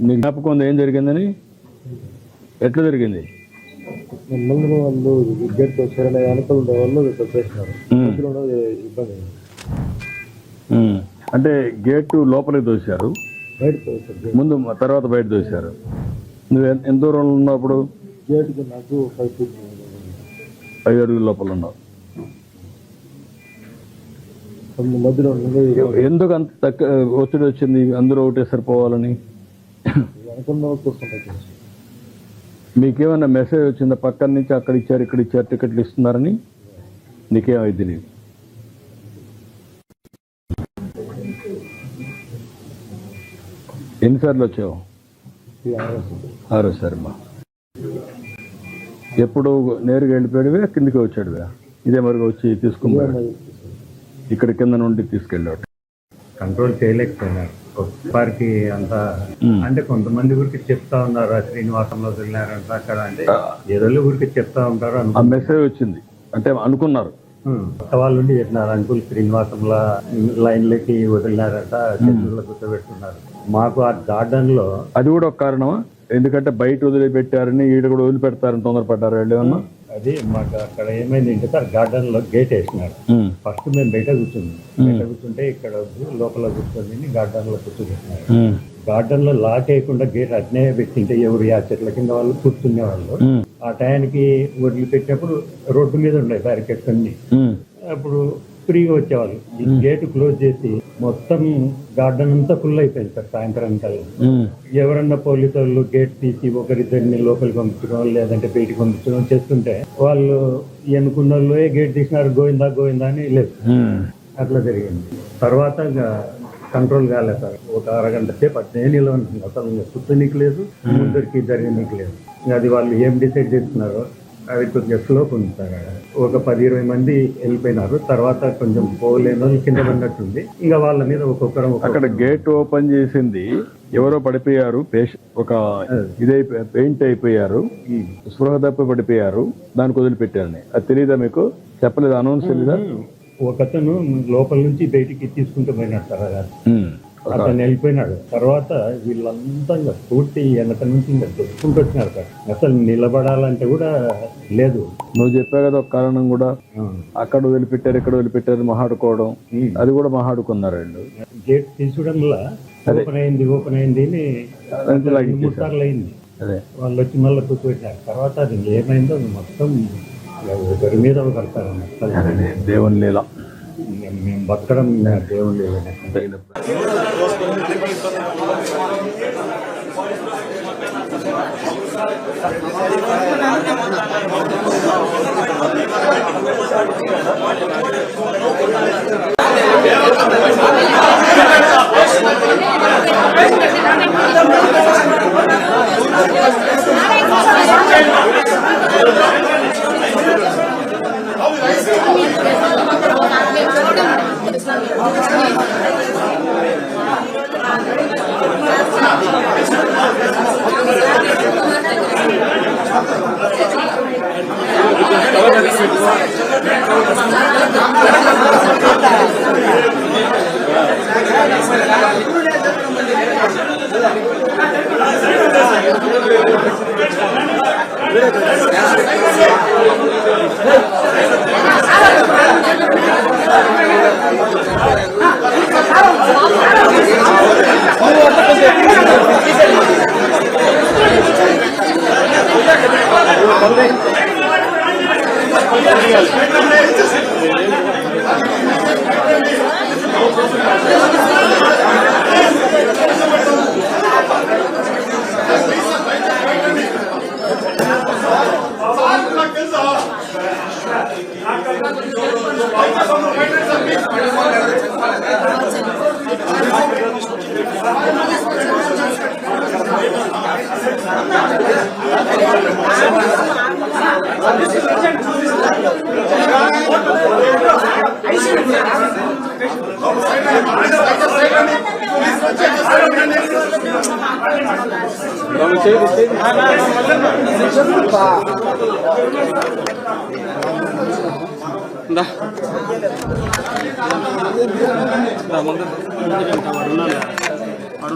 నీ జ్ఞాపకం ఉంది ఏం జరిగిందని? ఎట్లా జరిగింది? ముందు వాళ్ళు గేట్ వచ్చారనే అనుకూల వాళ్ళు చేసినారు. ఇబ్బంది అంటే గేటు లోపలికి దోశారు, ముందు తర్వాత బయట దోశారు. నువ్వు ఎంత దూరంలో ఉన్నావు అప్పుడు? గేటుకి నాకు 5 అడుగుల లోపల ఉన్నావు. మధ్యలో ఎందుకు అంత ఒత్తిడి వచ్చింది అందరూ ఒకటే సరిపోవాలని? మీకేమన్నా మెసేజ్ వచ్చిందా పక్కన నుంచి? అక్కడ ఇచ్చారు ఇక్కడ ఇచ్చారు టికెట్లు ఇస్తున్నారని నీకేమైంది తెలియదు? ఎన్నిసార్లు వచ్చావు? 6సారి. మా ఎప్పుడు నేరుగా వెళ్ళిపోయాడువే కిందికి వచ్చాడువే? ఇదే మరిగా వచ్చి తీసుకున్నాడు, ఇక్కడ కింద నుండి తీసుకెళ్ళాడు. కంట్రోల్ చేయలేకపోయినారు ఒక్కసారికి అంతా. అంటే కొంతమంది ఊరికి చెప్తా ఉన్నారు శ్రీనివాసంలో వదిలినారంట అక్కడ, అంటే ఏదో ఊరికి చెప్తా ఉంటారు. ఆ మెసేజ్ వచ్చింది అంటే అనుకున్నారు. కొత్త వాళ్ళు ఉండి చెప్పినారు అంకుల్ శ్రీనివాసంలో లైన్లకి వదిలినారంట, చెట్లలో కూర్చోబెట్టుకున్నారు. మాకు ఆ గార్డెన్ లో అది కూడా ఒక కారణమా? ఎందుకంటే బయట వదిలిపెట్టారని ఈడ కూడా వదిలిపెడతారని తొందరపడ్డారు వాళ్ళు ఏమన్నా? అది మాకు అక్కడ ఏమైంది సార్, గార్డెన్ లో గేట్ వేసినారు. ఫస్ట్ మేము బయట కూర్చుంటే ఇక్కడ లోపల కూర్చొని గార్డెన్ లో కూర్చోబెట్టినారు. గార్డెన్ లో లాక్ వేయకుండా గేట్ అట్నే పెట్టింటే ఎవరు ఆ చెట్ల కింద వాళ్ళు కూర్చునే వాళ్ళు. ఆ టయానికి వదిలిపెట్టినప్పుడు రోడ్డు మీద ఉండే బ్యారికేడ్స్ అన్ని, అప్పుడు ఫ్రీగా వచ్చేవాళ్ళు. ఈ గేట్ క్లోజ్ చేసి మొత్తం గార్డెన్ అంతా ఫుల్ అయిపోయింది సార్. సాయంత్రం కల్లా ఎవరన్నా పోలీసు వాళ్ళు గేట్ తీసి ఒకరిద్దరిని లోపలికి పంపించడం లేదంటే బయటికి పంపించడం చేస్తుంటే వాళ్ళు ఎన్నుకున్న వాళ్ళు గేట్ తీసినారు గోయిందా గోయిందా అని లేదు. అట్లా జరిగింది. తర్వాత కంట్రోల్ కాలేదు సార్. ఒక అరగంట సేపు అట్నే నిలవనుంది. అసలు కూర్చోనీకి లేదు, ముందరికి జరగనీకి లేదు. అది వాళ్ళు ఏం డిసైడ్ చేస్తున్నారు అది కొద్దిగా స్లోప్ ఉంది సార్. ఒక 10-20 మంది వెళ్ళిపోయినారు. తర్వాత కొంచెం పోలేను కింద పడినట్టుంది. ఇంకా వాళ్ళ మీద ఒక్కొక్కరు అక్కడ గేట్ ఓపెన్ చేసింది ఎవరో పడిపోయారు, ఒక ఇదైపోయి పెయింట్ అయిపోయారు, స్పృహ తప్పి పడిపోయారు, దానికి వదిలిపెట్టారని. అది తెలీదా మీకు? చెప్పలేదు? అనౌన్స్ తెలీదా? ఒకతను లోపల నుంచి బయటికి తీసుకుంటూ పోయినాడు సార్. అతను వెళ్ళిపోయినాడు. తర్వాత వీళ్ళంతా పూర్తి వెనక నుంచి ఇంకా దొరుకుంటూ వచ్చినారు సార్. అసలు నిలబడాలంటే కూడా లేదు. నువ్వు చెప్పావు కదా ఒక కారణం కూడా, అక్కడ వదిలిపెట్టారు ఇక్కడ వదిలిపెట్టారు మహాడుకోవడం, అది కూడా మహాడుకున్నారు వాళ్ళు. గేట్ తీసుకోవడంలో ఓపెన్ అయింది అని 3 సార్లు అయింది. వాళ్ళు వచ్చి మళ్ళీ కూర్చోబెట్టినారు. తర్వాత అది ఏమైందో మొత్తం ఒకరి మీద కడతారు. దేవుని లీల. మేము బతకడం దేవుని లీల. ముందు ఓకే